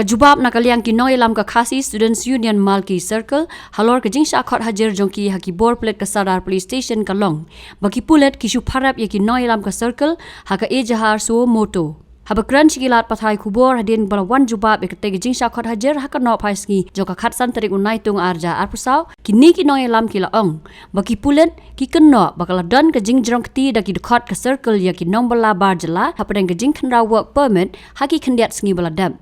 Haka Jubab nakaliang ki Nongïalam ka Khasi Students Union Malki Circle halor ka jingsha khot hajer jongki haki bor Pulit ka Sadar Police Station kalong. Baki Pulit kishu Pharep ki Nongïalam ka Circle haka ejahar suo moto. Haba kran sigilat pathai kubor hadin bala wan Jubab ekte jingsha khot hajer haka no paiski joka khatsan tarik unai tung arja arpusau kini ki Nongïalam ki laong. Baki Pulit ki kenno bakal dan ka jingjrong kti da ki Dkhot ka Circle ya ki nombala barjala hapadang ka jing khandra work permit haki khandiat sngi bala dab.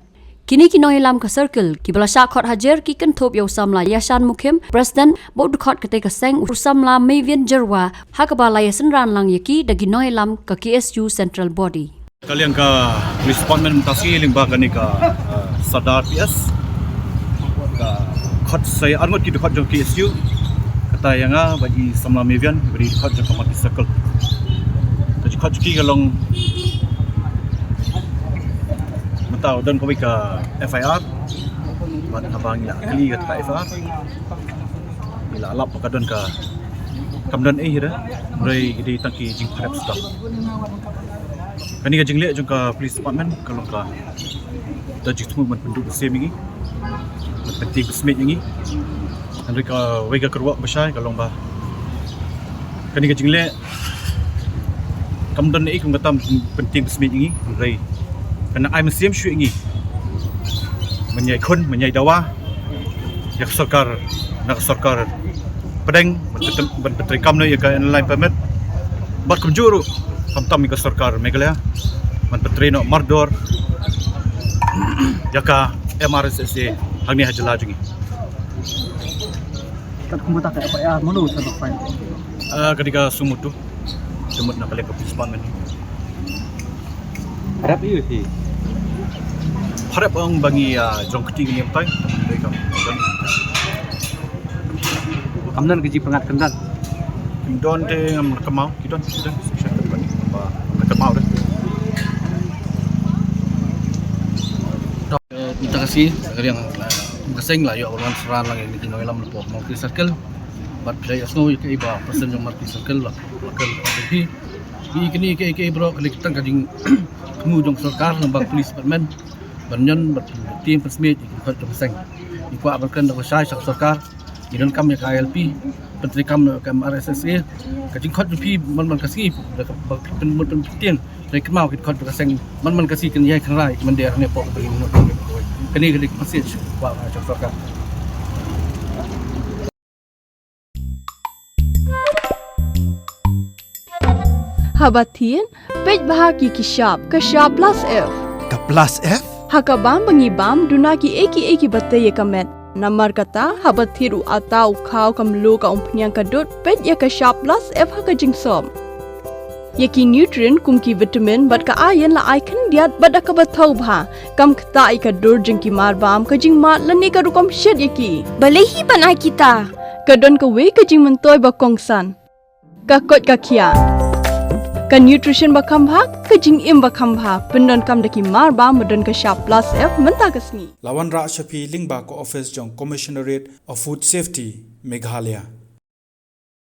Kini ki Nongïalam ka Circle ki bala sha khot hajer ki kan thop yo samla Yashan Mukim President bo Dkhot kate ka seng usamla Mevian Jerwa hakaba la yasenran lang yaki dagi Nongïalam ka KSU Central Body. Kalian ka police department mutasi limba kani ka Sadar PS ka khot saya arngot ki Dkhot jong KSU kata yanga bagi samla Mevian beri Dkhot jong Malki Circle. Jadi khot ki galong tahu dan kami ke FIR buat abang ila kali ke FIR ila alap pakadon ke kamdan dah mulai di tangki jing Pharep Suda kani ke jingle jung ke police department kalau ke tajik semua penduduk bersih ini penting besmet ini andai ke wega Kyrwoh besar kalau bah kani ke jingle kamdan kung katam penting besmet ini mulai kena ai mesim syu ingi menyai khun menyai dawa yak sarkar nak sarkar pedeng berterikam no yak online permit bat kumjuru kamtam yak sarkar Meghalaya man petreno mardor yaka MRSSA hangni hajala jungi kat kumbuta ka FIR mulu sa fine ketika sumutu semut nak kalian ke department Pharep itu sih Pharep ang bangi jong keti ni amtai mereka kamdan keji pengat kendan don de am kemau kidon section bani ba kemau dah. Terima kasih yang kasing lah yo orang seran lang ni Nongïalam lepo Malki Circle bat play snow ke iba person yang Malki Circle lah lokal tapi kini ke bro kali kita kading temu jong sarkar lembang police department banyan tim persmit ikut jong seng ikwa berken dak sai sarkar idan kam ya KLP menteri kam RSSA kajing khot pi man kasi dak Pyntieng rek mau ikut jong seng man kasi ken yai kan rai man der ne pok bagi kini message wa jong sarkar. Habatin, pej bahagi kishab plus F. Ka plus F? Hakabam bangibam dunaki eki bate ye kamet. Namar kata habathiru atau khau kamlu ka umpnyang kadut pej ye kishab plus F haka jingsom. Yeki nutrient kumki vitamin bat ka iron la icon diat bada ka bathau bha kam khta ka dur jingki marbam ka jing mat lani ka rukom shed yeki. Balehi banai kita. Kadon ka we ka jing mentoy ba kongsan. Ka kot ka kia. Ka nutrition bakam bhag ka jing im bakam bhag pendon kam daki mar ba modon ka sharp plus F menta kasni Lawan Ra Shafi Lingba ko office jong Commissionerate of Food Safety Meghalaya